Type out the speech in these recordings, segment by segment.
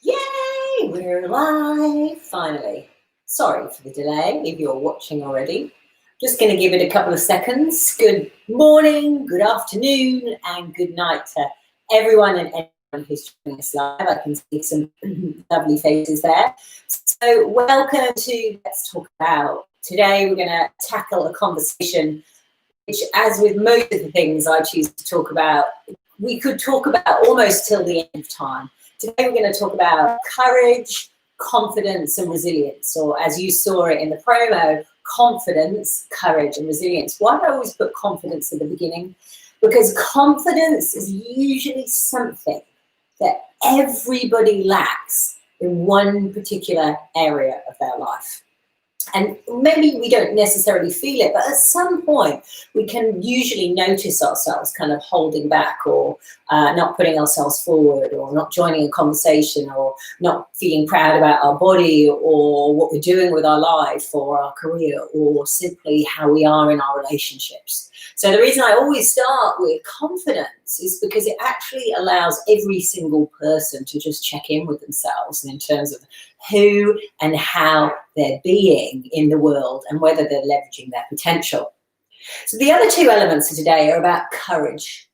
Yay, we're live, finally. Sorry for the delay if you're watching already. Just going to give it a couple of seconds. Good morning, good afternoon, and good night to everyone and anyone who's joining us live. I can see some lovely faces there. So welcome to Let's Talk About. Today we're going to tackle a conversation which, as with most of the things I choose to talk about, we could talk about almost till the end of time. Today we're going to talk about courage, confidence and resilience, or as you saw it in the promo, confidence, courage and resilience. Why do I always put confidence at the beginning? Because confidence is usually something that everybody lacks in one particular area of their life. And maybe we don't necessarily feel it, but at some point we can usually notice ourselves kind of holding back or not putting ourselves forward or not joining a conversation or not feeling proud about our body or what we're doing with our life or our career or simply how we are in our relationships. So the reason I always start with confidence is because it actually allows every single person to just check in with themselves and in terms of who and how they're being in the world and whether they're leveraging their potential. So the other two elements of today are about courage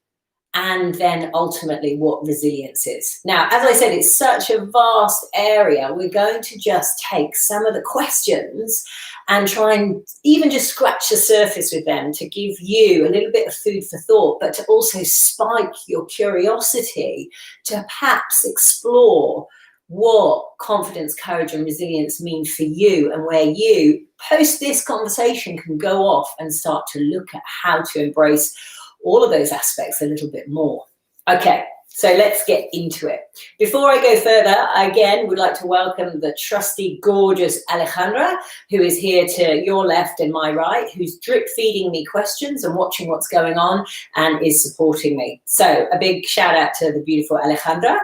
and then ultimately what resilience is. Now, as I said, it's such a vast area. We're going to just take some of the questions and try and even just scratch the surface with them to give you a little bit of food for thought, but to also spike your curiosity to perhaps explore what confidence, courage and resilience mean for you and where you, post this conversation, can go off and start to look at how to embrace all of those aspects a little bit more. Okay, so let's get into it. Before I go further, I again would like to welcome the trusty, gorgeous Alejandra, who is here to your left and my right, who's drip feeding me questions and watching what's going on and is supporting me. So a big shout out to the beautiful Alejandra.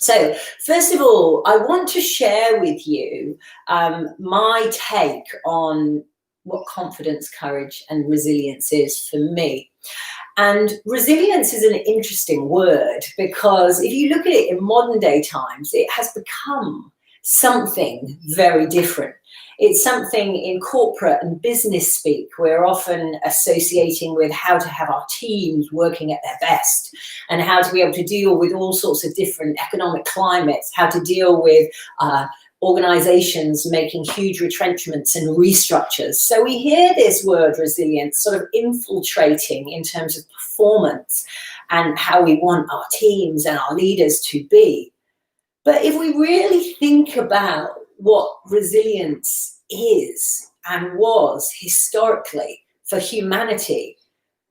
So first of all, I want to share with you my take on what confidence, courage and resilience is for me. And resilience is an interesting word because if you look at it in modern day times, it has become something very different. It's something in corporate and business speak we're often associating with how to have our teams working at their best and how to be able to deal with all sorts of different economic climates, how to deal with organizations making huge retrenchments and restructures. So we hear this word resilience sort of infiltrating in terms of performance and how we want our teams and our leaders to be. But if we really think about what resilience is and was historically for humanity,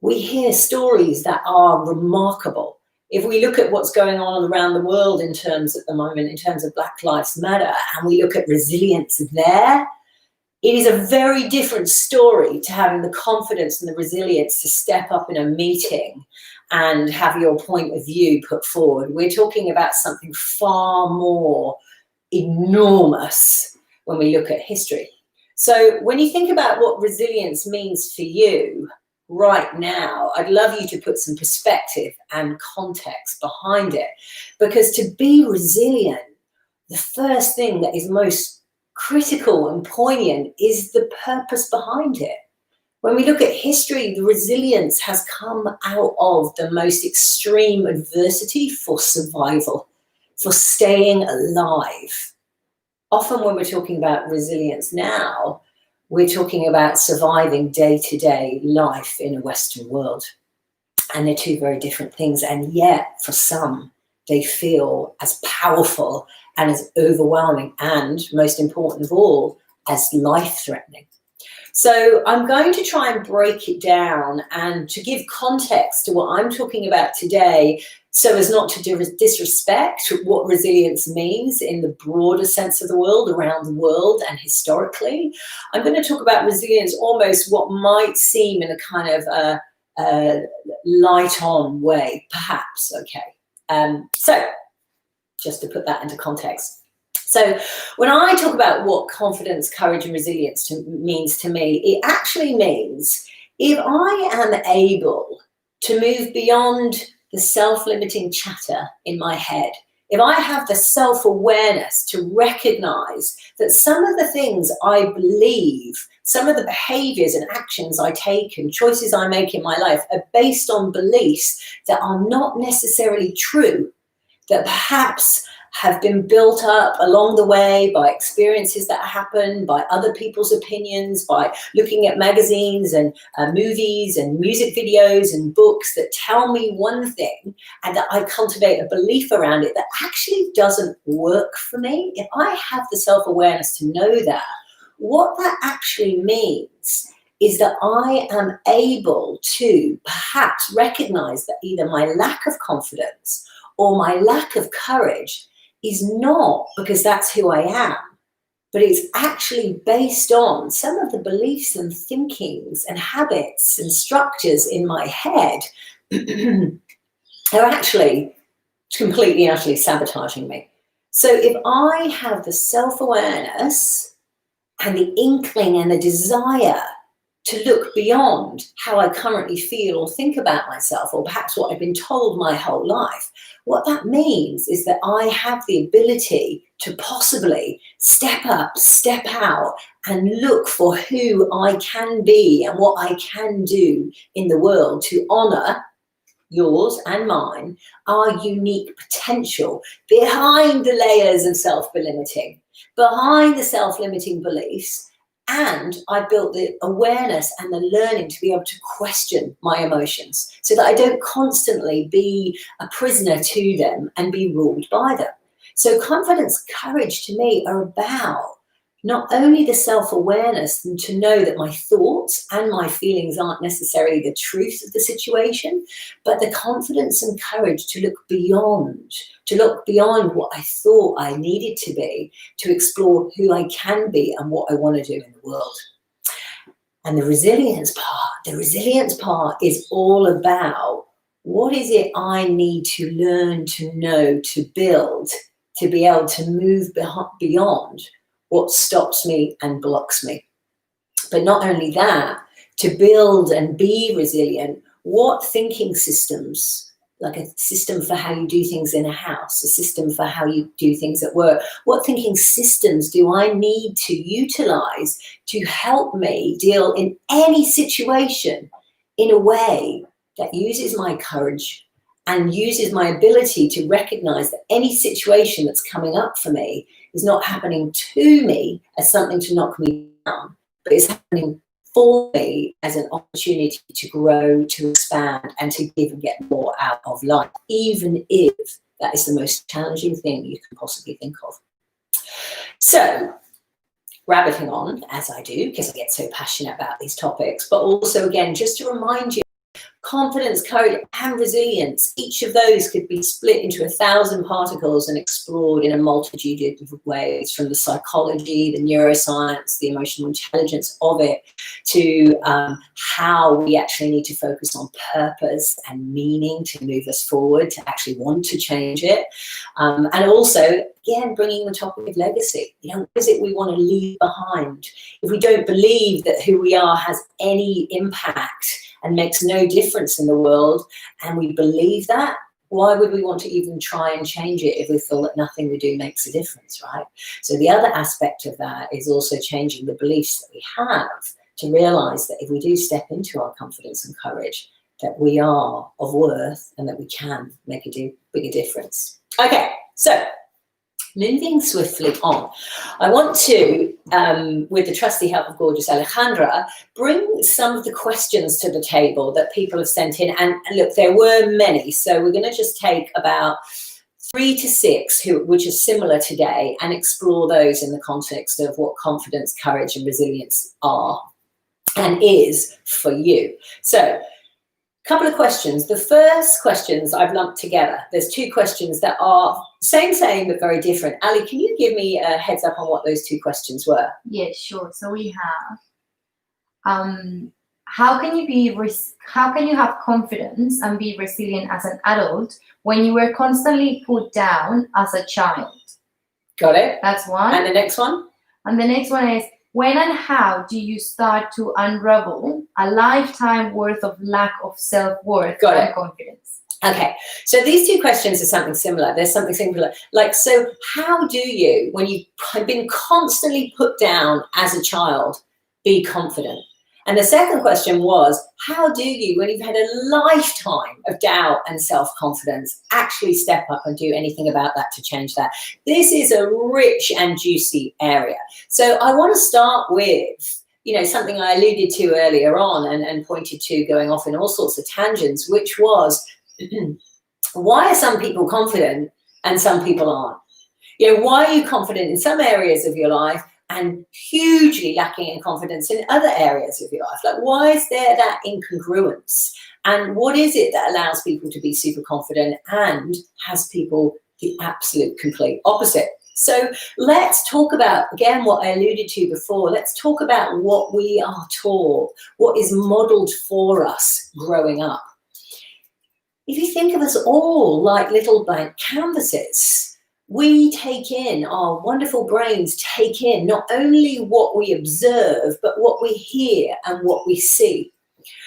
we hear stories that are remarkable. If we look at what's going on around the world in terms at the moment, in terms of Black Lives Matter, and we look at resilience there, it is a very different story to having the confidence and the resilience to step up in a meeting and have your point of view put forward. We're talking about something far more enormous when we look at history. So when you think about what resilience means for you right now, I'd love you to put some perspective and context behind it, because to be resilient, the first thing that is most critical and poignant is the purpose behind it. When we look at history, the resilience has come out of the most extreme adversity for survival, for staying alive. Often when we're talking about resilience now, we're talking about surviving day-to-day life in a Western world. And they're two very different things. And yet, for some, they feel as powerful and as overwhelming and, most important of all, as life-threatening. So I'm going to try and break it down and to give context to what I'm talking about today, so as not to disrespect what resilience means in the broader sense of the world, around the world and historically. I'm going to talk about resilience almost what might seem in a kind of light-on way, perhaps, okay. So just to put that into context. So when I talk about what confidence, courage and resilience means to me, it actually means if I am able to move beyond the self-limiting chatter in my head, if I have the self-awareness to recognize that some of the things I believe, some of the behaviors and actions I take and choices I make in my life are based on beliefs that are not necessarily true, that perhaps have been built up along the way by experiences that happen, by other people's opinions, by looking at magazines and movies and music videos and books that tell me one thing, and that I cultivate a belief around it that actually doesn't work for me. If I have the self-awareness to know that, what that actually means is that I am able to perhaps recognize that either my lack of confidence or my lack of courage is not because that's who I am, but it's actually based on some of the beliefs and thinkings and habits and structures in my head are actually completely and utterly sabotaging me. So if I have the self-awareness and the inkling and the desire to look beyond how I currently feel or think about myself, or perhaps what I've been told my whole life, what that means is that I have the ability to possibly step up, step out, and look for who I can be and what I can do in the world to honor yours and mine, our unique potential behind the layers of self-limiting, behind the self-limiting beliefs. And I built the awareness and the learning to be able to question my emotions so that I don't constantly be a prisoner to them and be ruled by them. So confidence, courage to me are about not only the self-awareness and to know that my thoughts and my feelings aren't necessarily the truth of the situation, but the confidence and courage to look beyond what I thought I needed to be, to explore who I can be and what I want to do in the world. And the resilience part is all about what is it I need to learn, to know, to build, to be able to move beyond what stops me and blocks me. But not only that, to build and be resilient, what thinking systems, like a system for how you do things in a house, a system for how you do things at work, what thinking systems do I need to utilize to help me deal in any situation in a way that uses my courage and uses my ability to recognize that any situation that's coming up for me is not happening to me as something to knock me down, but is happening for me as an opportunity to grow, to expand, and to give and get more out of life, even if that is the most challenging thing you can possibly think of. So, rabbiting on, as I do, because I get so passionate about these topics, but also, again, just to remind you, confidence, courage, and resilience, each of those could be split into 1,000 particles and explored in a multitude of different ways, from the psychology, the neuroscience, the emotional intelligence of it, to how we actually need to focus on purpose and meaning to move us forward, to actually want to change it. And also, again, bringing the topic of legacy. What is it we want to leave behind? If we don't believe that who we are has any impact and makes no difference in the world, and we believe that, why would we want to even try and change it if we feel that nothing we do makes a difference, right? So the other aspect of that is also changing the beliefs that we have, to realize that if we do step into our confidence and courage, that we are of worth and that we can make a bigger difference. Okay, so moving swiftly on, I want to, with the trusty help of gorgeous Alejandra, bring some of the questions to the table that people have sent in. And look, there were many, so we're going to just take about 3 to 6 which are similar today, and explore those in the context of what confidence, courage, and resilience are and is for you. So, couple of questions. The first questions I've lumped together. There's 2 questions that are same, but very different. Ali, can you give me a heads up on what those 2 questions were? Yes, sure. So we have, how can you have confidence and be resilient as an adult when you were constantly put down as a child? Got it. That's one. And the next one? And the next one is, when and how do you start to unravel a lifetime worth of lack of self-worth and confidence? Okay, so these two questions are something similar. There's something similar. Like, so how do you, when you've been constantly put down as a child, be confident? And the second question was, how do you, when you've had a lifetime of doubt and self-confidence, actually step up and do anything about that to change that? This is a rich and juicy area. So I want to start with, something I alluded to earlier on and pointed to, going off in all sorts of tangents, which was, why are some people confident and some people aren't? Why are you confident in some areas of your life and hugely lacking in confidence in other areas of your life? Like, why is there that incongruence? And what is it that allows people to be super confident and has people the absolute complete opposite? So let's talk about, again, what I alluded to before. Let's talk about what we are taught, what is modeled for us growing up. If you think of us all like little blank canvases, we take in, our wonderful brains take in not only what we observe, but what we hear and what we see.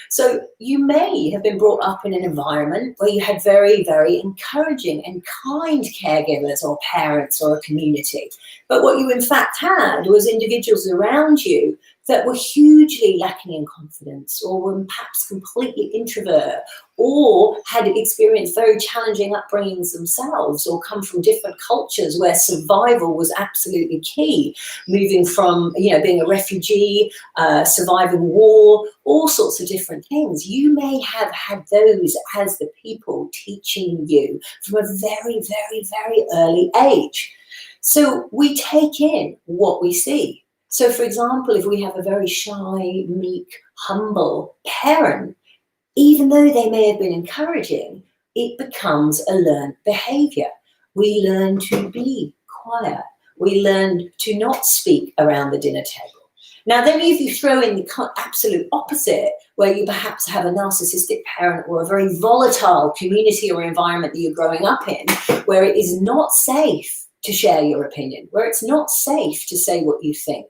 So you may have been brought up in an environment where you had very, very encouraging and kind caregivers or parents or a community. But what you in fact had was individuals around you that were hugely lacking in confidence, or were perhaps completely introvert, or had experienced very challenging upbringings themselves, or come from different cultures where survival was absolutely key, moving from, being a refugee, surviving war, all sorts of different things. You may have had those as the people teaching you from a very, very, very early age. So we take in what we see. So, for example, if we have a very shy, meek, humble parent, even though they may have been encouraging, it becomes a learned behavior. We learn to be quiet. We learn to not speak around the dinner table. Now, then if you throw in the absolute opposite, where you perhaps have a narcissistic parent or a very volatile community or environment that you're growing up in, where it is not safe to share your opinion, where it's not safe to say what you think,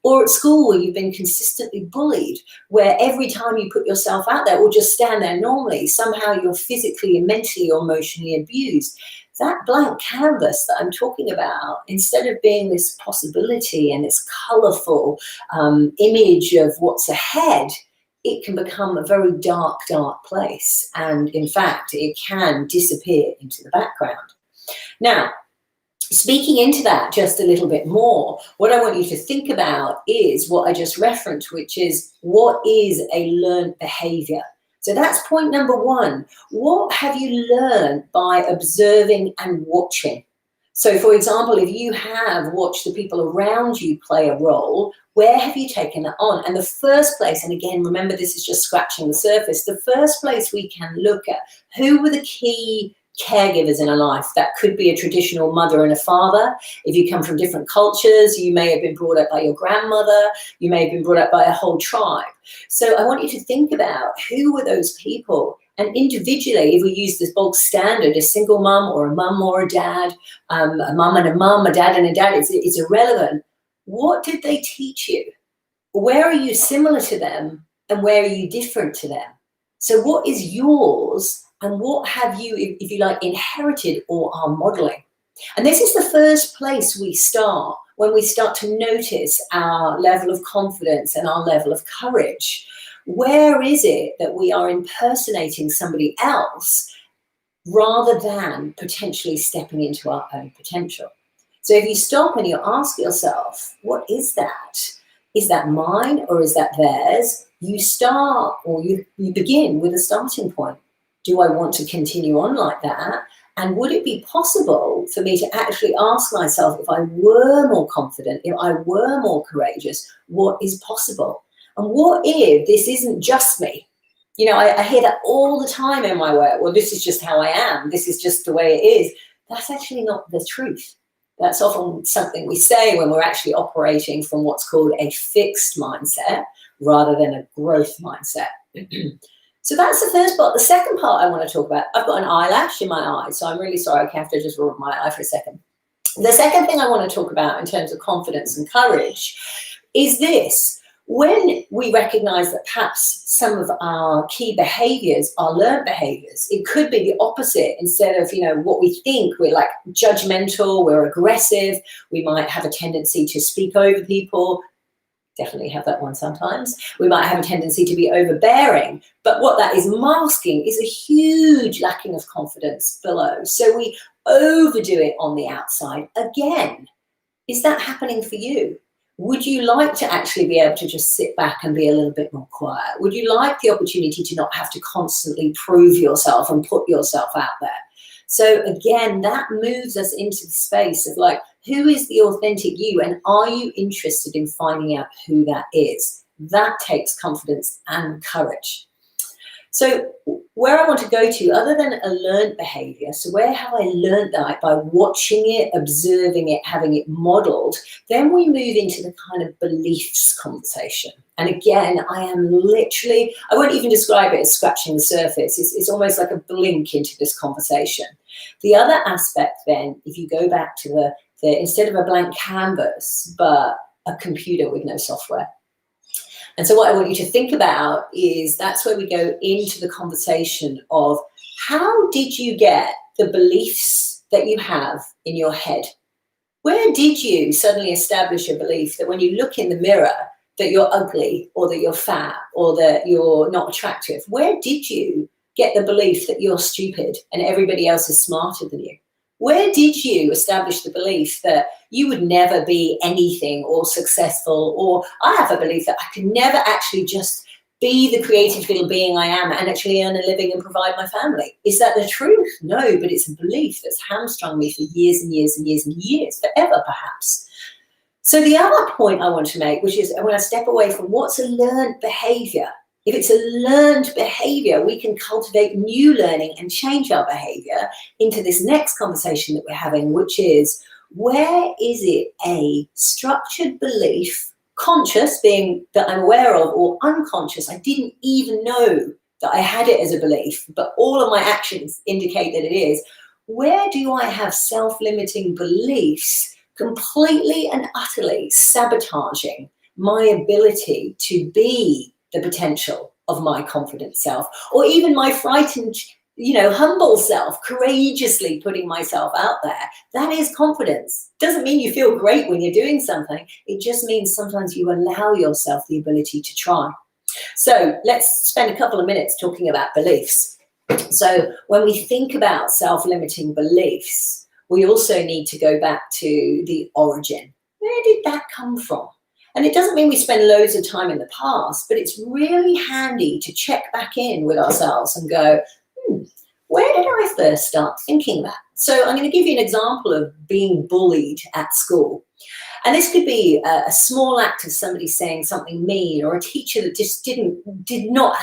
or at school where you've been consistently bullied, where every time you put yourself out there or just stand there normally, somehow you're physically and mentally or emotionally abused. That blank canvas that I'm talking about, instead of being this possibility and this colorful image of what's ahead, it can become a very dark, dark place. And in fact, it can disappear into the background. Now, speaking into that just a little bit more, what I want you to think about is what I just referenced, which is, what is a learned behavior? So that's point number one. What have you learned by observing and watching? So, for example, if you have watched the people around you play a role, where have you taken that on? And the first place, and again, remember, this is just scratching the surface, the first place we can look at, who were the key caregivers in a life? That could be a traditional mother and a father. If you come from different cultures, you may have been brought up by your grandmother, you may have been brought up by a whole tribe. So I want you to think about, who were those people? And individually, if we use this bulk standard, a single mum or a mum or a dad, a mum and a mum, a dad and a dad, it's irrelevant. What did they teach you? Where are you similar to them and where are you different to them? So what is yours? And what have you, if you like, inherited or are modeling? And this is the first place we start, when we start to notice our level of confidence and our level of courage. Where is it that we are impersonating somebody else rather than potentially stepping into our own potential? So if you stop and you ask yourself, what is that? Is that mine or is that theirs? You start, or you begin with a starting point. Do I want to continue on like that? And would it be possible for me to actually ask myself, if I were more confident, if I were more courageous, what is possible? And what if this isn't just me? I hear that all the time in my work. Well, this is just how I am. This is just the way it is. That's actually not the truth. That's often something we say when we're actually operating from what's called a fixed mindset rather than a growth mindset. So that's the first part. The second part I want to talk about, I've got an eyelash in my eye, so I'm really sorry. I have to just roll my eye for a second. The second thing I want to talk about in terms of confidence and courage is this. When we recognize that perhaps some of our key behaviors are learned behaviors, it could be the opposite. Instead of, what we think, we're like judgmental, we're aggressive, we might have a tendency to speak over people. Definitely have that one sometimes. We might have a tendency to be overbearing, but what that is masking is a huge lacking of confidence below. So we overdo it on the outside. Again, is that happening for you? Would you like to actually be able to just sit back and be a little bit more quiet? Would you like the opportunity to not have to constantly prove yourself and put yourself out there? So again, that moves us into the space of like, who is the authentic you? And are you interested in finding out who that is? That takes confidence and courage. So where I want to go to, other than a learned behavior, so where have I learned that? By watching it, observing it, having it modeled, then we move into the kind of beliefs conversation. And again, I won't even describe it as scratching the surface. It's almost like a blink into this conversation. The other aspect then, if you go back to the instead of a blank canvas, but a computer with no software. And so what I want you to think about is that's where we go into the conversation of how did you get the beliefs that you have in your head? Where did you suddenly establish a belief that when you look in the mirror that you're ugly or that you're fat or that you're not attractive? Where did you get the belief that you're stupid and everybody else is smarter than you? Where did you establish the belief that you would never be anything or successful? Or I have a belief that I could never actually just be the creative little being I am and actually earn a living and provide my family. Is that the truth? No, but it's a belief that's hamstrung me for years and years and years and years, forever perhaps. So the other point I want to make, which is when I step away from what's a learned behavior, if it's a learned behavior, we can cultivate new learning and change our behavior into this next conversation that we're having, which is, where is it a structured belief, conscious, being that I'm aware of, or unconscious, I didn't even know that I had it as a belief, but all of my actions indicate that it is. Where do I have self-limiting beliefs completely and utterly sabotaging my ability to be the potential of my confident self, or even my frightened, humble self, courageously putting myself out there? That is confidence. Doesn't mean you feel great when you're doing something. It just means sometimes you allow yourself the ability to try. So let's spend a couple of minutes talking about beliefs. So when we think about self-limiting beliefs, we also need to go back to the origin. Where did that come from? And it doesn't mean we spend loads of time in the past, but it's really handy to check back in with ourselves and go, where did I first start thinking that? So I'm going to give you an example of being bullied at school. And this could be a small act of somebody saying something mean, or a teacher that just you did not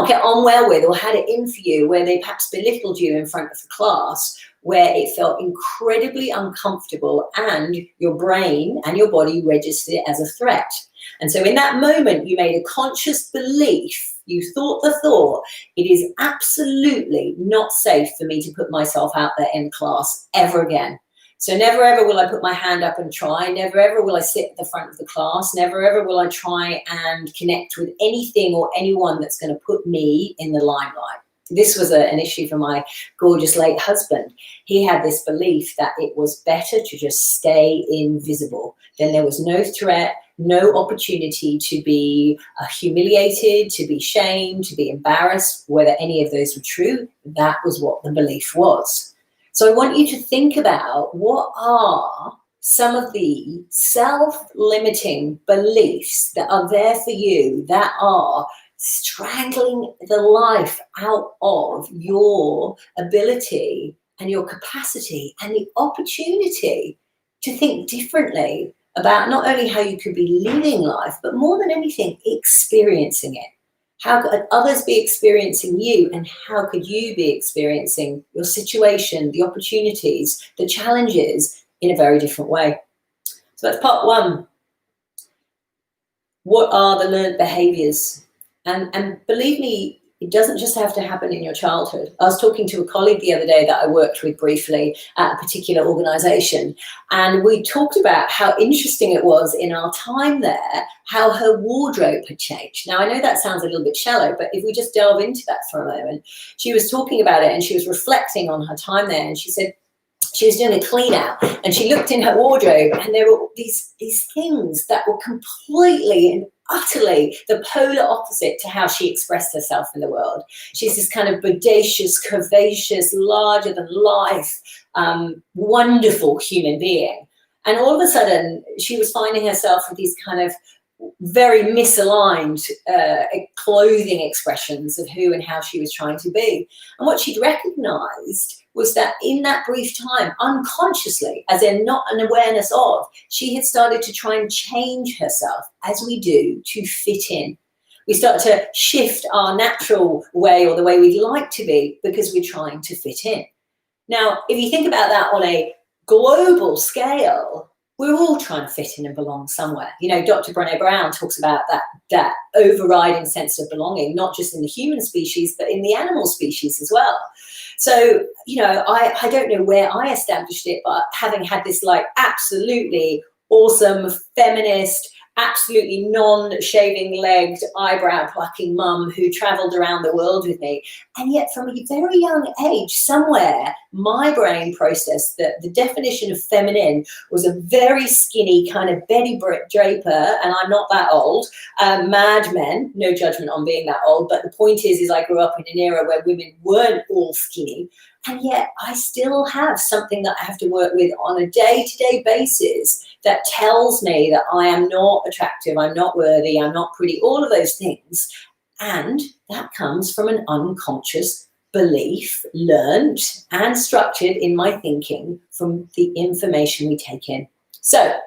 get on well with, or had it in for you, where they perhaps belittled you in front of the class, where it felt incredibly uncomfortable and your brain and your body registered it as a threat. And so in that moment, you made a conscious belief, you thought the thought, it is absolutely not safe for me to put myself out there in class ever again. So never ever will I put my hand up and try, never ever will I sit at the front of the class, never ever will I try and connect with anything or anyone that's going to put me in the limelight. This was an issue for my gorgeous late husband. He had this belief that it was better to just stay invisible. Then there was no threat, no opportunity to be humiliated, to be shamed, to be embarrassed. Whether any of those were true, that was what the belief was. So I want you to think about, what are some of the self-limiting beliefs that are there for you that are strangling the life out of your ability and your capacity and the opportunity to think differently about not only how you could be living life, but more than anything, experiencing it. How could others be experiencing you, and how could you be experiencing your situation, the opportunities, the challenges in a very different way? So that's part one. What are the learned behaviors? And believe me, It doesn't just have to happen in your childhood. I was talking to a colleague the other day that I worked with briefly at a particular organization, and we talked about how interesting it was in our time there, how her wardrobe had changed. Now, I know that sounds a little bit shallow, but if we just delve into that for a moment, she was talking about it and she was reflecting on her time there, and she said, she was doing a clean out and she looked in her wardrobe and there were these things that were completely and utterly the polar opposite to how she expressed herself in the world. She's this kind of bodacious, curvaceous, larger than life, wonderful human being. And all of a sudden she was finding herself with these kind of very misaligned clothing expressions of who and how she was trying to be. And what she'd recognized was that in that brief time, unconsciously, as in not an awareness of, she had started to try and change herself, as we do, to fit in. We start to shift our natural way or the way we'd like to be because we're trying to fit in. Now, if you think about that on a global scale, we're all trying to fit in and belong somewhere. You know, Dr. Brené Brown talks about that overriding sense of belonging, not just in the human species, but in the animal species as well. So, you know, I don't know where I established it, but having had this like absolutely awesome feminist, absolutely non-shaving legged, eyebrow plucking mum who traveled around the world with me. And yet from a very young age, somewhere my brain processed that the definition of feminine was a very skinny kind of Betty Draper, and I'm not that old, Mad Men, no judgment on being that old, but the point is I grew up in an era where women weren't all skinny. And yet I still have something that I have to work with on a day-to-day basis that tells me that I am not attractive, I'm not worthy, I'm not pretty, all of those things. And that comes from an unconscious belief, learned and structured in my thinking from the information we take in. So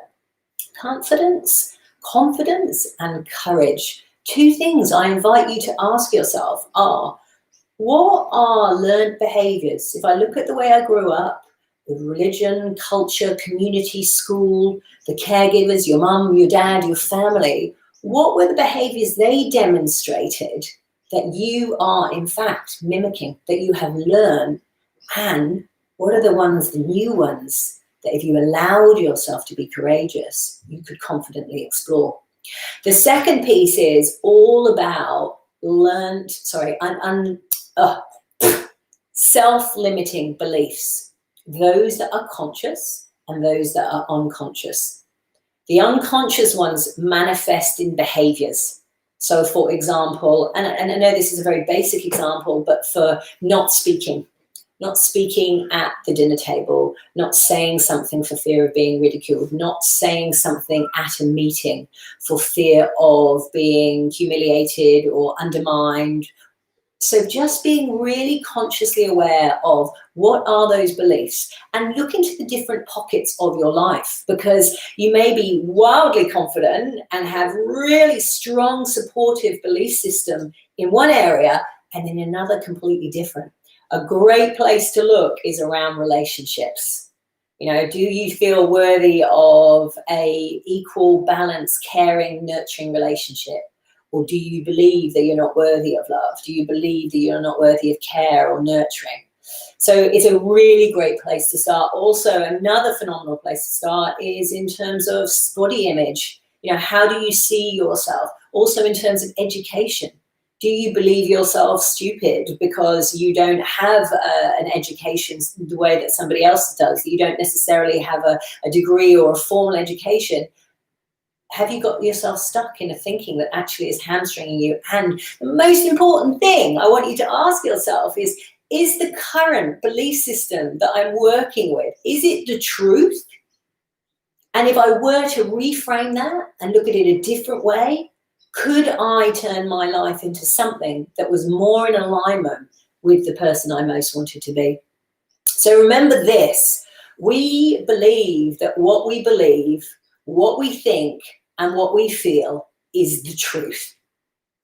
confidence, and courage. Two things I invite you to ask yourself are, what are learned behaviors? If I look at the way I grew up, with religion, culture, community, school, the caregivers, your mum, your dad, your family, what were the behaviors they demonstrated that you are in fact mimicking, that you have learned? And what are the ones, the new ones, that if you allowed yourself to be courageous, you could confidently explore? The second piece is all about self-limiting beliefs, those that are conscious and those that are unconscious. The unconscious ones manifest in behaviors. So for example, and I know this is a very basic example, but for not speaking at the dinner table, not saying something for fear of being ridiculed, not saying something at a meeting for fear of being humiliated or undermined. So just being really consciously aware of what are those beliefs and look into the different pockets of your life, because you may be wildly confident and have really strong supportive belief system in one area and in another completely different. A great place to look is around relationships. You know, do you feel worthy of a equal, balanced, caring, nurturing relationship? Or do you believe that you're not worthy of love? Do you believe that you're not worthy of care or nurturing? So it's a really great place to start. Also, another phenomenal place to start is in terms of body image. You know, how do you see yourself? Also in terms of education. Do you believe yourself stupid because you don't have an education the way that somebody else does? You don't necessarily have a degree or a formal education. Have you got yourself stuck in a thinking that actually is hamstringing you? And the most important thing I want you to ask yourself is the current belief system that I'm working with, is it the truth? And if I were to reframe that and look at it a different way, could I turn my life into something that was more in alignment with the person I most wanted to be? So remember this, we believe that what we believe, what we think, and what we feel is the truth.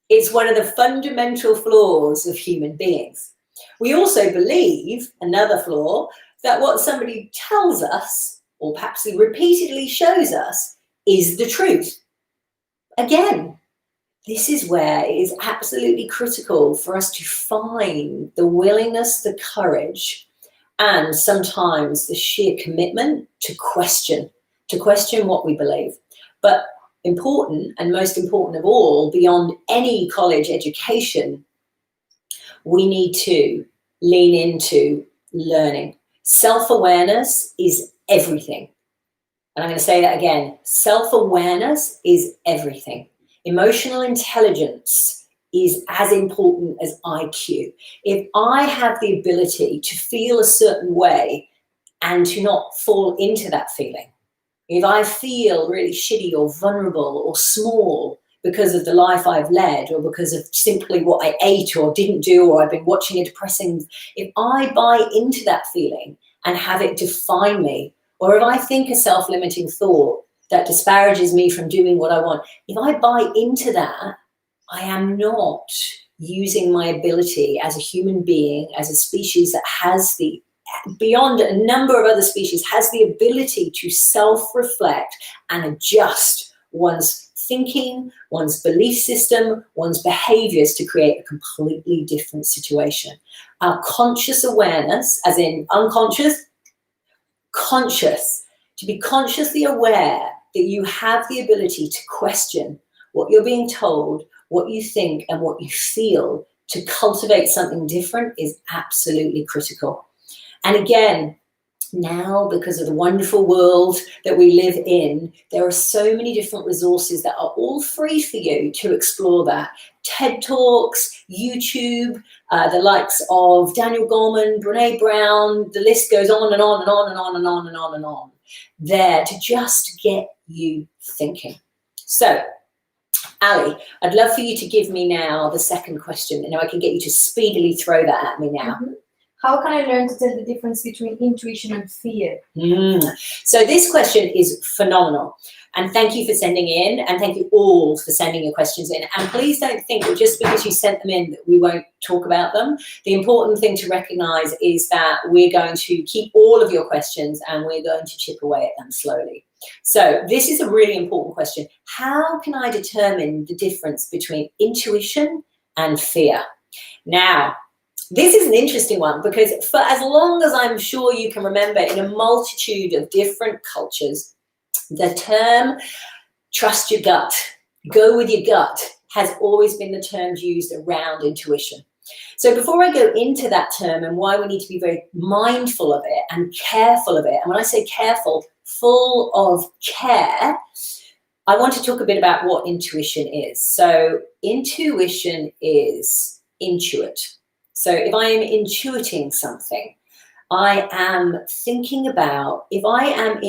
It's one of the fundamental flaws of human beings. We also believe, another flaw, that what somebody tells us, or perhaps repeatedly shows us, is the truth. Again, this is where it is absolutely critical for us to find the willingness, the courage, and sometimes the sheer commitment to question what we believe. But important, and most important of all, beyond any college education, we need to lean into learning. Self-awareness is everything. And I'm going to say that again. Self-awareness is everything. Emotional intelligence is as important as IQ. If I have the ability to feel a certain way and to not fall into that feeling, if I feel really shitty or vulnerable or small because of the life I've led, or because of simply what I ate or didn't do, or I've been watching a depressing, if I buy into that feeling and have it define me, or if I think a self-limiting thought that disparages me from doing what I want, if I buy into that, I am not using my ability as a human being, as a species that has the, beyond a number of other species, has the ability to self-reflect and adjust one's thinking, one's belief system, one's behaviors to create a completely different situation. Our conscious awareness, as in unconscious, conscious, to be consciously aware that you have the ability to question what you're being told, what you think, and what you feel to cultivate something different is absolutely critical. And again, now, because of the wonderful world that we live in, there are so many different resources that are all free for you to explore that. TED Talks, YouTube, the likes of Daniel Goleman, Brene Brown, the list goes on and on and on and on and on and on and on. There to just get you thinking. So, Ali, I'd love for you to give me now the second question. I can get you to speedily throw that at me now. Mm-hmm. How can I learn to tell the difference between intuition and fear? So this question is phenomenal. And thank you for sending in, and thank you all for sending your questions in. And please don't think that just because you sent them in that we won't talk about them. The important thing to recognize is that we're going to keep all of your questions and we're going to chip away at them slowly. So this is a really important question. How can I determine the difference between intuition and fear? Now, this is an interesting one because for as long as I'm sure you can remember, in a multitude of different cultures, the term trust your gut, go with your gut, has always been the term used around intuition. So before I go into that term and why we need to be very mindful of it and careful of it, and when I say careful, full of care, I want to talk a bit about what intuition is. So intuition is intuit. So if I am intuiting something, I am thinking about, if I am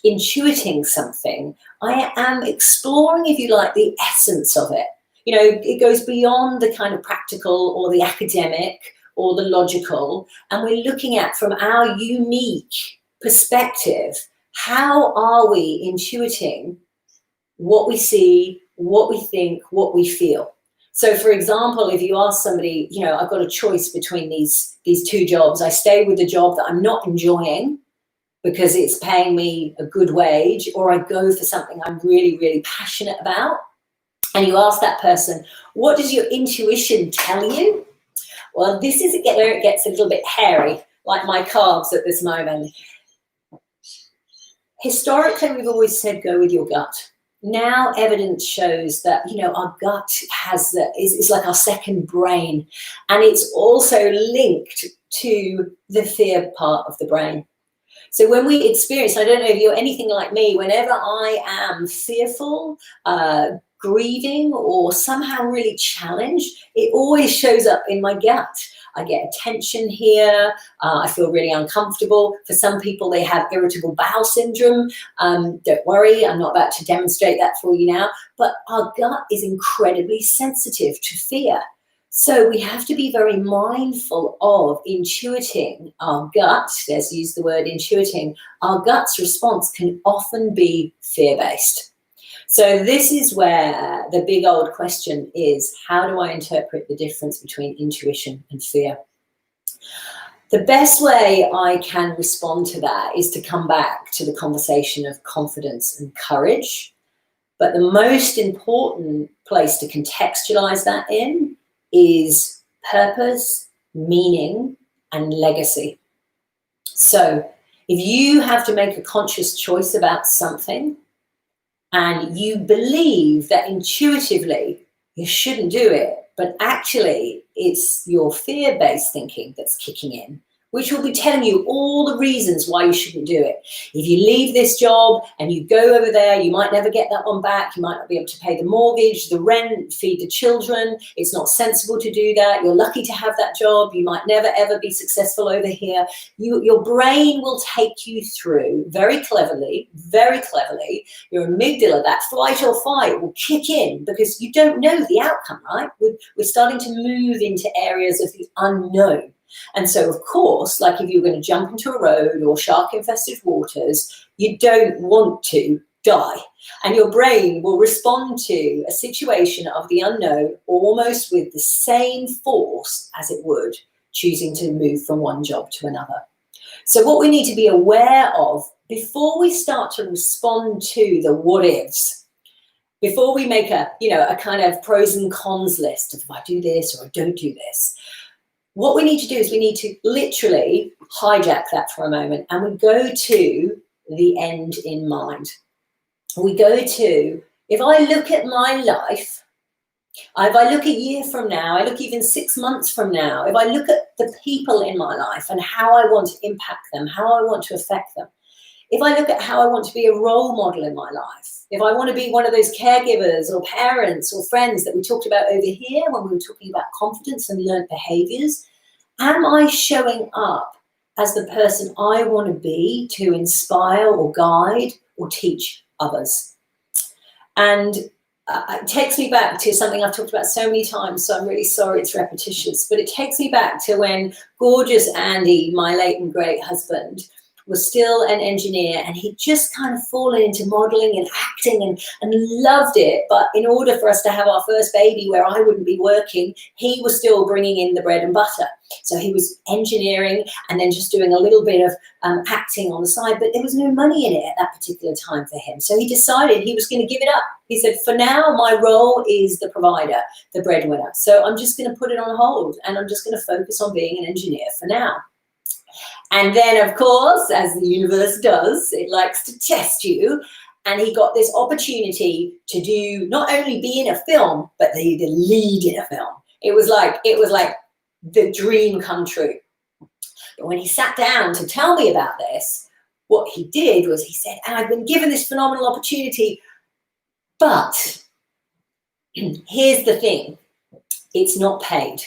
intuiting something, I am exploring, if you like, the essence of it. You know, it goes beyond the kind of practical or the academic or the logical, and we're looking at, from our unique perspective, how are we intuiting what we see, what we think, what we feel. So, for example, if you ask somebody, you know, I've got a choice between these two jobs. I stay with the job that I'm not enjoying because it's paying me a good wage, or I go for something I'm really, really passionate about. And you ask that person, what does your intuition tell you? Well, this is where it gets a little bit hairy, like my calves at this moment. Historically, we've always said go with your gut. Now evidence shows that, you know, our gut is like our second brain, and it's also linked to the fear part of the brain. So when we experience, I don't know if you're anything like me, whenever I am fearful, grieving, or somehow really challenged, it always shows up in my gut. I get a tension here. I feel really uncomfortable. For some people, they have irritable bowel syndrome. Don't worry, I'm not about to demonstrate that for you now. But our gut is incredibly sensitive to fear. So we have to be very mindful of intuiting our gut. Let's use the word intuiting. Our gut's response can often be fear-based. So this is where the big old question is, how do I interpret the difference between intuition and fear? The best way I can respond to that is to come back to the conversation of confidence and courage. But the most important place to contextualize that in is purpose, meaning, and legacy. So if you have to make a conscious choice about something and you believe that intuitively you shouldn't do it, but actually it's your fear-based thinking that's kicking in, which will be telling you all the reasons why you shouldn't do it. If you leave this job and you go over there, you might never get that one back. You might not be able to pay the mortgage, the rent, feed the children. It's not sensible to do that. You're lucky to have that job. You might never, ever be successful over here. Your brain will take you through very cleverly, your amygdala, that flight or fight will kick in because you don't know the outcome, right? We're starting to move into areas of the unknown. And so, of course, like if you're going to jump into a road or shark-infested waters, you don't want to die. And your brain will respond to a situation of the unknown almost with the same force as it would choosing to move from one job to another. So what we need to be aware of before we start to respond to the what ifs, before we make a kind of pros and cons list of if I do this or I don't do this, what we need to do is we need to literally hijack that for a moment and we go to the end in mind. We go to, if I look at my life, if I look a year from now, I look even 6 months from now, if I look at the people in my life and how I want to impact them, how I want to affect them, if I look at how I want to be a role model in my life, if I want to be one of those caregivers or parents or friends that we talked about over here when we were talking about confidence and learned behaviors, am I showing up as the person I want to be to inspire or guide or teach others? And it takes me back to something I've talked about so many times, so I'm really sorry it's repetitious, but it takes me back to when gorgeous Andy, my late and great husband, was still an engineer and he'd just kind of fallen into modeling and acting and loved it. But in order for us to have our first baby where I wouldn't be working, he was still bringing in the bread and butter. So he was engineering and then just doing a little bit of acting on the side, but there was no money in it at that particular time for him. So he decided he was going to give it up. He said, for now, my role is the provider, the breadwinner. So I'm just going to put it on hold and I'm just going to focus on being an engineer for now. And then, of course, as the universe does, it likes to test you. And he got this opportunity to do not only be in a film, but the lead in a film. It was like the dream come true. But when he sat down to tell me about this, what he did was he said, and I've been given this phenomenal opportunity, but here's the thing, it's not paid.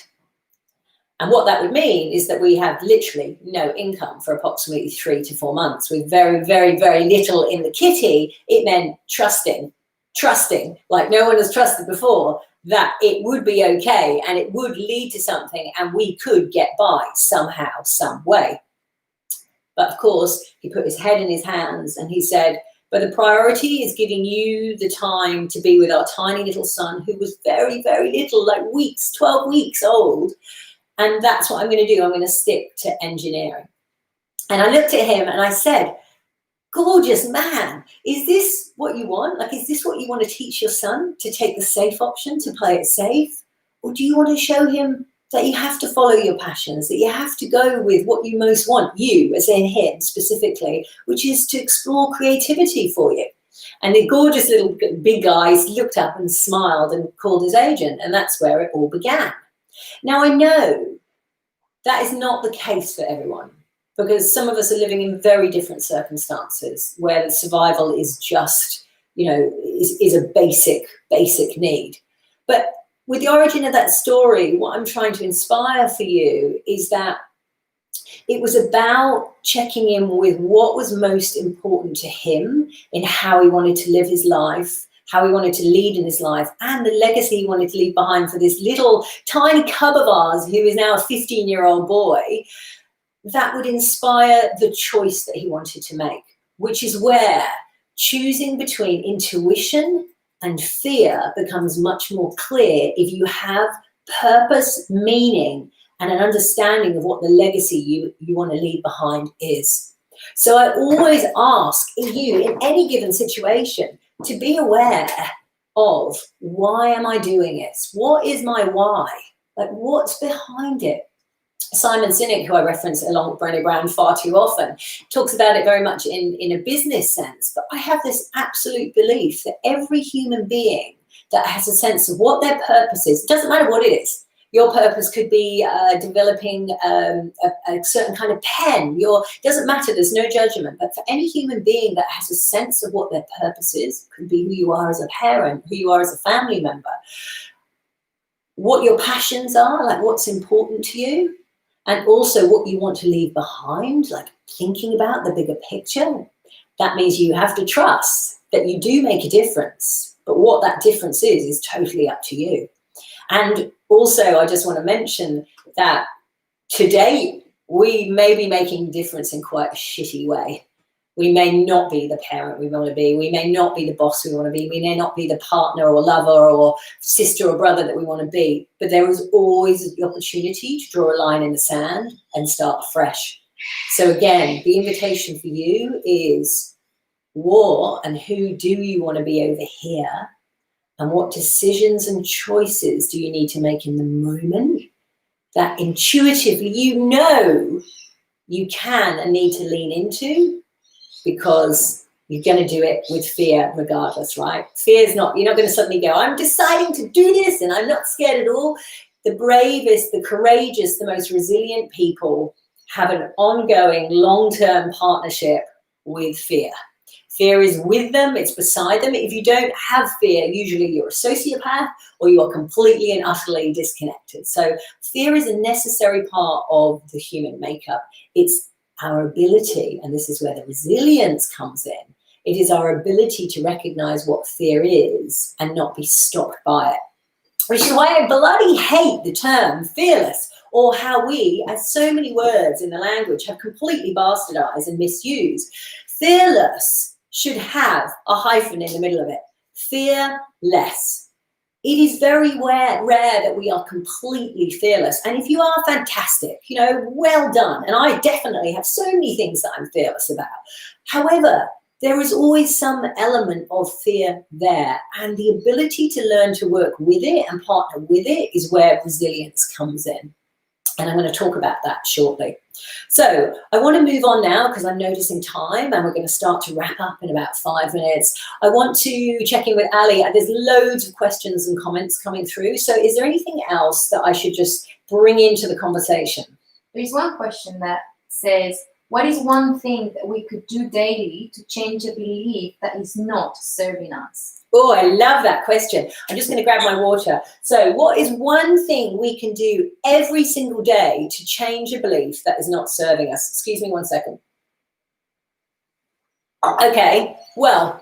And what that would mean is that we have literally no income for approximately 3 to 4 months with very, very, very little in the kitty. It meant trusting like no one has trusted before, that it would be okay and it would lead to something and we could get by somehow, some way. But of course, he put his head in his hands and he said, but the priority is giving you the time to be with our tiny little son who was very, very little, like 12 weeks old. And that's what I'm going to do. I'm going to stick to engineering. And I looked at him and I said, gorgeous man, is this what you want? Like, is this what you want to teach your son, to take the safe option, to play it safe? Or do you want to show him that you have to follow your passions, that you have to go with what you most want, you, as in him specifically, which is to explore creativity for you? And the gorgeous little big guy looked up and smiled and called his agent. And that's where it all began. Now, I know that is not the case for everyone, because some of us are living in very different circumstances where the survival is just, is a basic need. But with the origin of that story, what I'm trying to inspire for you is that it was about checking in with what was most important to him in how he wanted to live his life, how he wanted to lead in his life, and the legacy he wanted to leave behind for this little tiny cub of ours who is now a 15-year-old boy, that would inspire the choice that he wanted to make, which is where choosing between intuition and fear becomes much more clear if you have purpose, meaning, and an understanding of what the legacy you want to leave behind is. So I always ask you, in any given situation, to be aware of, why am I doing this? What is my why? Like, what's behind it? Simon Sinek, who I reference along with Brené Brown far too often, talks about it very much in a business sense. But I have this absolute belief that every human being that has a sense of what their purpose is, it doesn't matter what it is. Your purpose could be developing a certain kind of pen. It doesn't matter, there's no judgment. But for any human being that has a sense of what their purpose is, could be who you are as a parent, who you are as a family member, what your passions are, like what's important to you, and also what you want to leave behind, like thinking about the bigger picture. That means you have to trust that you do make a difference, but what that difference is totally up to you. And also, I just want to mention that today we may be making a difference in quite a shitty way. We may not be the parent we want to be. We may not be the boss we want to be. We may not be the partner or lover or sister or brother that we want to be. But there is always the opportunity to draw a line in the sand and start fresh. So again, the invitation for you is, what and who do you want to be over here? And what decisions and choices do you need to make in the moment that intuitively you know you can and need to lean into, because you're going to do it with fear regardless, right? Fear is not, you're not going to suddenly go, I'm deciding to do this and I'm not scared at all. The bravest, the courageous, the most resilient people have an ongoing long-term partnership with fear. Fear is with them, it's beside them. If you don't have fear, usually you're a sociopath or you are completely and utterly disconnected. So fear is a necessary part of the human makeup. It's our ability, and this is where the resilience comes in, it is our ability to recognize what fear is and not be stopped by it. Which is why I bloody hate the term fearless, or how we, as so many words in the language, have completely bastardized and misused. Fearless should have a hyphen in the middle of it. Fearless. It is very rare that we are completely fearless. And if you are, fantastic, well done. And I definitely have so many things that I'm fearless about. However, there is always some element of fear there. And the ability to learn to work with it and partner with it is where resilience comes in. And I'm going to talk about that shortly. So I want to move on now because I'm noticing time and we're going to start to wrap up in about 5 minutes. I want to check in with Ali. There's loads of questions and comments coming through. So is there anything else that I should just bring into the conversation? There's one question that says, what is one thing that we could do daily to change a belief that is not serving us? Oh, I love that question. I'm just going to grab my water. So what is one thing we can do every single day to change a belief that is not serving us? Excuse me 1 second. Okay, well,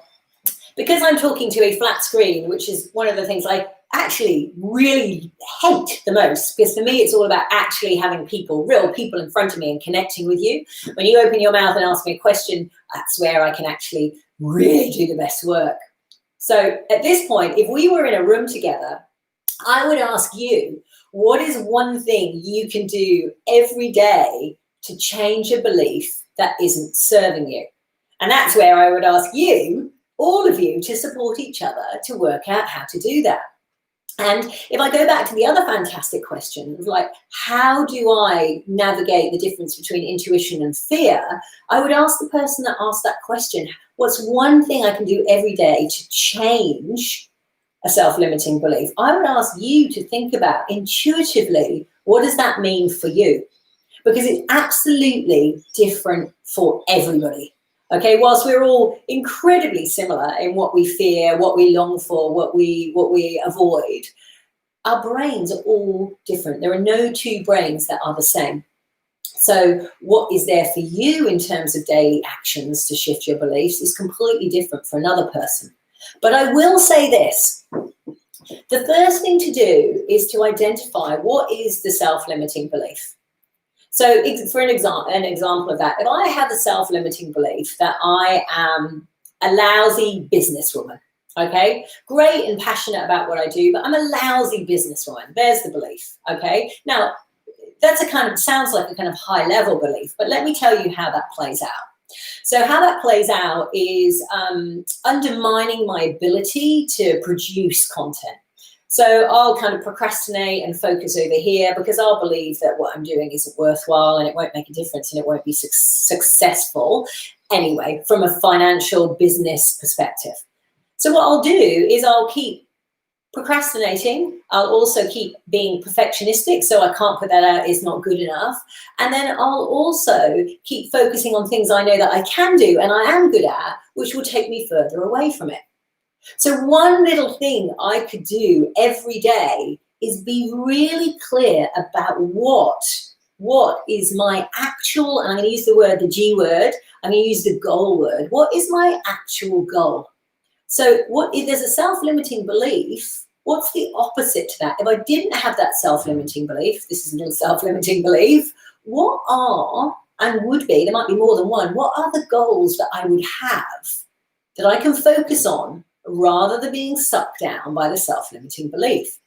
because I'm talking to a flat screen, which is one of the things I actually really hate the most, because for me it's all about actually having people, real people in front of me and connecting with you. When you open your mouth and ask me a question, that's where I can actually really do the best work. So at this point, if we were in a room together, I would ask you, what is one thing you can do every day to change a belief that isn't serving you? And that's where I would ask you, all of you, to support each other to work out how to do that. And if I go back to the other fantastic question of like, how do I navigate the difference between intuition and fear? I would ask the person that asked that question, what's one thing I can do every day to change a self-limiting belief? I would ask you to think about intuitively, what does that mean for you? Because it's absolutely different for everybody. Okay, whilst we're all incredibly similar in what we fear, what we long for, what we avoid, our brains are all different. There are no two brains that are the same. So what is there for you in terms of daily actions to shift your beliefs is completely different for another person. But I will say this. The first thing to do is to identify what is the self-limiting belief. So for an example of that, if I have a self-limiting belief that I am a lousy businesswoman, okay, great and passionate about what I do, but I'm a lousy businesswoman. There's the belief, okay? Now, that's sounds like a kind of high level belief, but let me tell you how that plays out. So how that plays out is undermining my ability to produce content. So I'll kind of procrastinate and focus over here because I'll believe that what I'm doing isn't worthwhile and it won't make a difference and it won't be successful anyway from a financial business perspective. So what I'll do is I'll keep procrastinating. I'll also keep being perfectionistic, so I can't put that out, it's not good enough. And then I'll also keep focusing on things I know that I can do and I am good at, which will take me further away from it. So one little thing I could do every day is be really clear about what is my actual, and I'm going to use the G word, I'm going to use the goal word. What is my actual goal? So if there's a self-limiting belief, what's the opposite to that? If I didn't have that self-limiting belief, this is a little self-limiting belief, what are, and would be, there might be more than one, what are the goals that I would have that I can focus on rather than being sucked down by the self-limiting belief?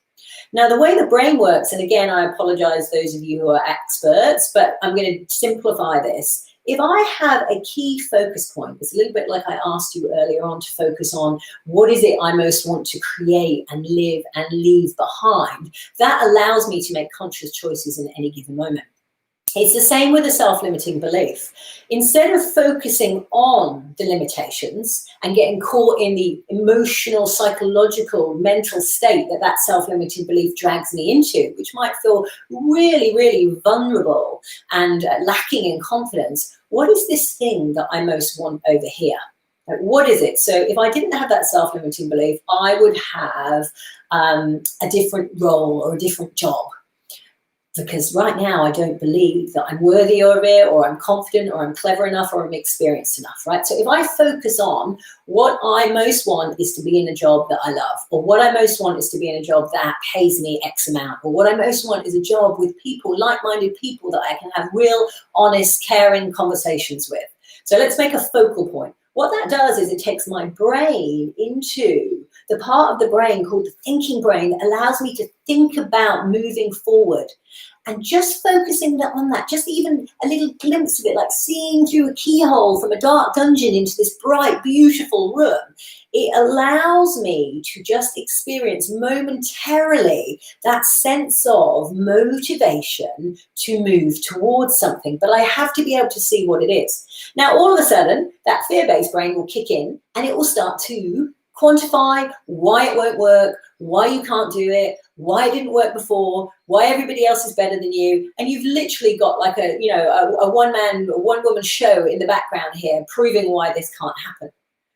Now, the way the brain works, and again, I apologize those of you who are experts, but I'm going to simplify this. If I have a key focus point, it's a little bit like I asked you earlier on to focus on what is it I most want to create and live and leave behind, that allows me to make conscious choices in any given moment. It's the same with a self-limiting belief. Instead of focusing on the limitations and getting caught in the emotional, psychological, mental state that self-limiting belief drags me into, which might feel really, really vulnerable and lacking in confidence, what is this thing that I most want over here? Like, what is it? So if I didn't have that self-limiting belief, I would have a different role or a different job. Because right now I don't believe that I'm worthy of it, or I'm confident, or I'm clever enough, or I'm experienced enough, right? So if I focus on what I most want is to be in a job that I love, or what I most want is to be in a job that pays me X amount, or what I most want is a job with people, like-minded people that I can have real, honest, caring conversations with. So let's make a focal point. What that does is it takes my brain into the part of the brain called the thinking brain that allows me to think about moving forward. And just focusing on that, just even a little glimpse of it, like seeing through a keyhole from a dark dungeon into this bright, beautiful room, it allows me to just experience momentarily that sense of motivation to move towards something. But I have to be able to see what it is. Now, all of a sudden, that fear-based brain will kick in and it will start to quantify why it won't work, why you can't do it, why it didn't work before, why everybody else is better than you. And you've literally got like a one-woman show in the background here proving why this can't happen.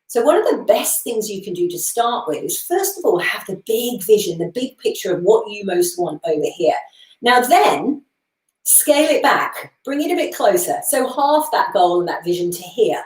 So one of the best things you can do to start with is, first of all, have the big vision, the big picture of what you most want over here. Now then, scale it back, bring it a bit closer. So half that goal and that vision to here.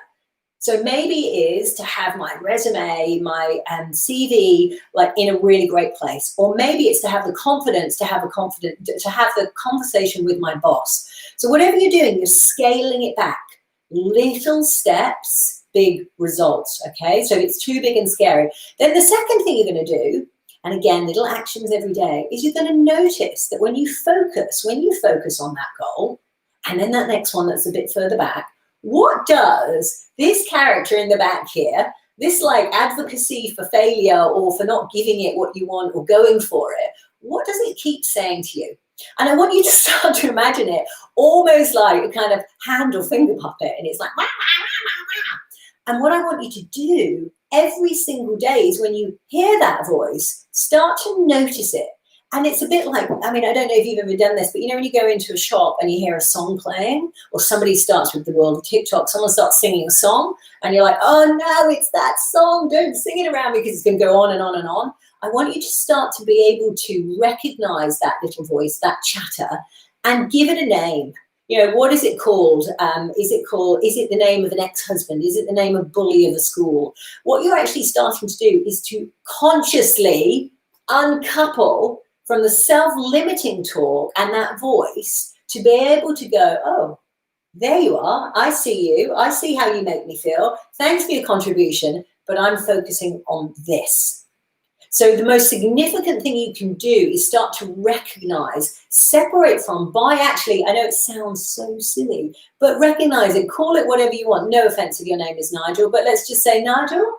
So maybe it is to have my resume, my CV, like in a really great place. Or maybe it's to have the confidence to have the conversation with my boss. So whatever you're doing, you're scaling it back. Little steps, big results, okay? So it's too big and scary. Then the second thing you're going to do, and again, little actions every day, is you're going to notice that when you focus on that goal, and then that next one that's a bit further back, what does this character in the back here, this like advocacy for failure or for not giving it what you want or going for it, what does it keep saying to you? And I want you to start to imagine it almost like a kind of hand or finger puppet, and it's like, wah, wah, wah, wah. And what I want you to do every single day is when you hear that voice, start to notice it. And it's a bit like, I mean, I don't know if you've ever done this, but you know, when you go into a shop and you hear a song playing, or somebody starts with the world of TikTok, someone starts singing a song and you're like, oh no, it's that song. Don't sing it around because it's going to go on and on and on. I want you to start to be able to recognize that little voice, that chatter, and give it a name. You know, what is it called? Is it the name of an ex-husband? Is it the name of bully of a school? What you're actually starting to do is to consciously uncouple from the self-limiting talk and that voice to be able to go, oh, there you are. I see you. I see how you make me feel. Thanks for your contribution, but I'm focusing on this. So the most significant thing you can do is start to recognize, separate from, by actually, I know it sounds so silly, but recognize it, call it whatever you want. No offense if your name is Nigel, but let's just say, Nigel,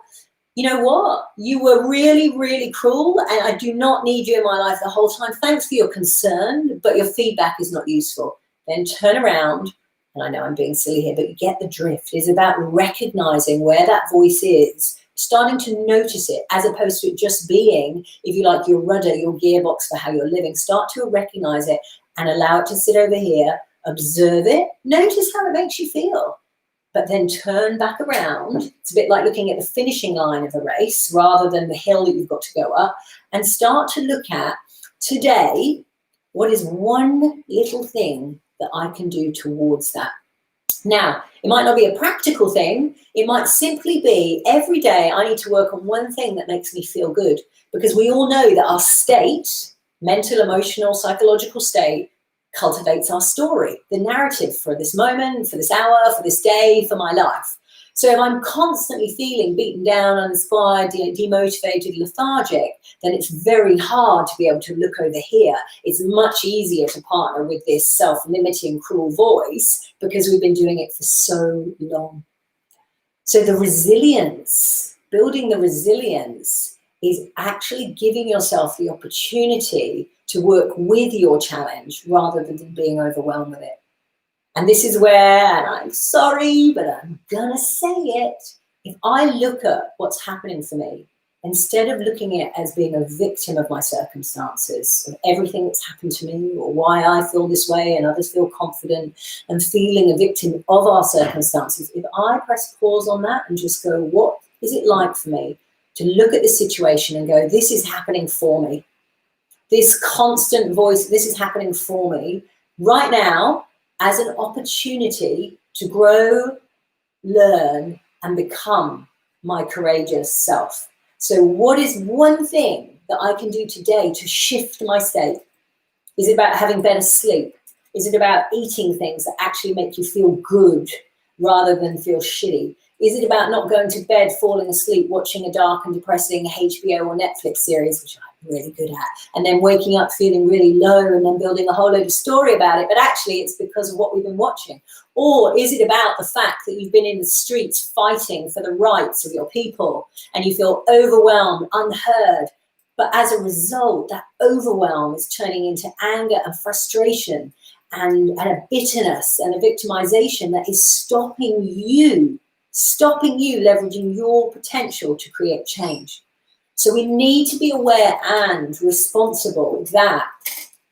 you know what? You were really, really cruel, and I do not need you in my life the whole time. Thanks for your concern, but your feedback is not useful. Then turn around, and I know I'm being silly here, but you get the drift. It's about recognizing where that voice is, starting to notice it, as opposed to it just being, if you like, your rudder, your gearbox for how you're living. Start to recognize it and allow it to sit over here, observe it, notice how it makes you feel. But then turn back around. It's a bit like looking at the finishing line of a race rather than the hill that you've got to go up, and start to look at today, what is one little thing that I can do towards that? Now, it might not be a practical thing. It might simply be every day I need to work on one thing that makes me feel good, because we all know that our state, mental, emotional, psychological state, cultivates our story, the narrative for this moment, for this hour, for this day, for my life. So if I'm constantly feeling beaten down, uninspired, demotivated, lethargic, then it's very hard to be able to look over here. It's much easier to partner with this self-limiting, cruel voice because we've been doing it for so long. So the resilience, building the resilience, is actually giving yourself the opportunity to work with your challenge rather than being overwhelmed with it. And this is where, and I'm sorry, but I'm gonna say it, if I look at what's happening for me, instead of looking at it as being a victim of my circumstances, of everything that's happened to me, or why I feel this way and others feel confident, and feeling a victim of our circumstances, if I press pause on that and just go, what is it like for me to look at the situation and go, this is happening for me. This constant voice, this is happening for me right now as an opportunity to grow, learn, and become my courageous self. So what is one thing that I can do today to shift my state? Is it about having better sleep? Is it about eating things that actually make you feel good rather than feel shitty? Is it about not going to bed, falling asleep, watching a dark and depressing HBO or Netflix series, which I'm really good at, and then waking up feeling really low and then building a whole load of story about it, but actually it's because of what we've been watching? Or is it about the fact that you've been in the streets fighting for the rights of your people and you feel overwhelmed, unheard, but as a result, that overwhelm is turning into anger and frustration and a bitterness and a victimization that is stopping you leveraging your potential to create change? So we need to be aware and responsible that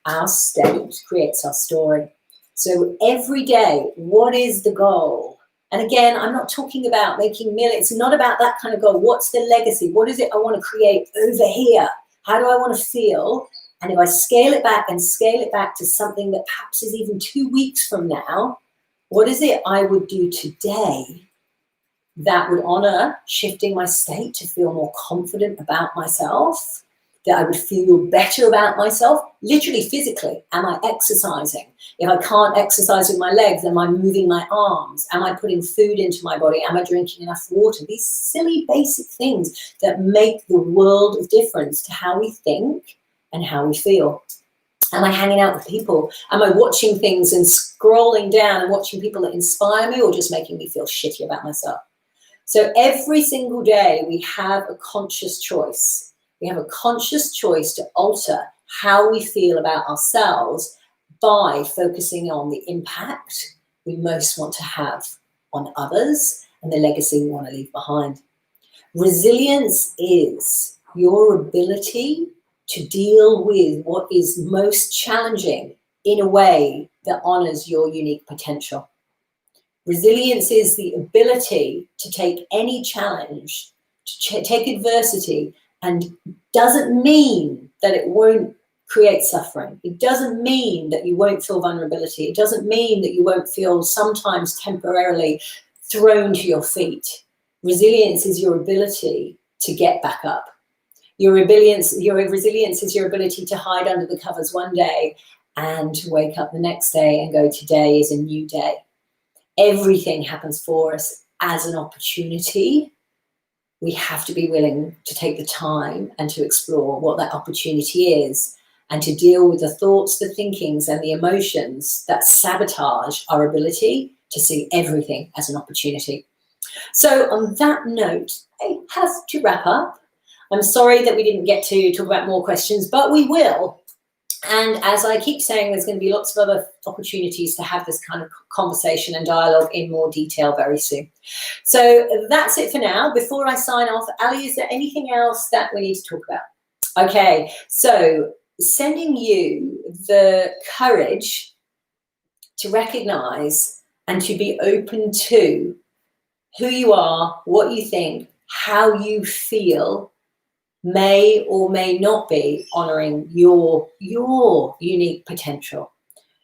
our state creates our story. So every day, what is the goal? And again, I'm not talking about making millions. It's not about that kind of goal. What's the legacy? What is it I want to create over here? How do I want to feel? And if I scale it back to something that perhaps is even 2 weeks from now, what is it I would do today that would honor shifting my state to feel more confident about myself, that I would feel better about myself, literally physically? Am I exercising? If I can't exercise with my legs, am I moving my arms? Am I putting food into my body? Am I drinking enough water? These silly basic things that make the world of difference to how we think and how we feel. Am I hanging out with people? Am I watching things and scrolling down and watching people that inspire me, or just making me feel shitty about myself? So every single day we have a conscious choice. We have a conscious choice to alter how we feel about ourselves by focusing on the impact we most want to have on others and the legacy we want to leave behind. Resilience is your ability to deal with what is most challenging in a way that honors your unique potential. Resilience is the ability to take any challenge, to take adversity, and doesn't mean that it won't create suffering. It doesn't mean that you won't feel vulnerability. It doesn't mean that you won't feel sometimes temporarily thrown to your feet. Resilience is your ability to get back up. Your resilience is your ability to hide under the covers one day and to wake up the next day and go, today is a new day. Everything happens for us as an opportunity we have to be willing to take the time and to explore what that opportunity is, and to deal with the thoughts, the thinkings, and the emotions that sabotage our ability to see everything as an opportunity. So on that note, I have to wrap up. I'm sorry that we didn't get to talk about more questions, but we will. And as I keep saying, there's going to be lots of other opportunities to have this kind of conversation and dialogue in more detail very soon. So that's it for now. Before I sign off, Ali, is there anything else that we need to talk about? Okay, so sending you the courage to recognize and to be open to who you are, what you think, how you feel, may or may not be honoring your unique potential.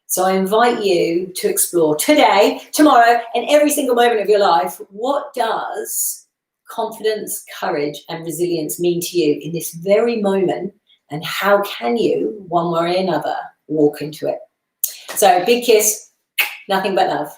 So I invite you to explore today, tomorrow, and every single moment of your life, what does confidence, courage, and resilience mean to you in this very moment, and how can you, one way or another, walk into it? So big kiss, nothing but love.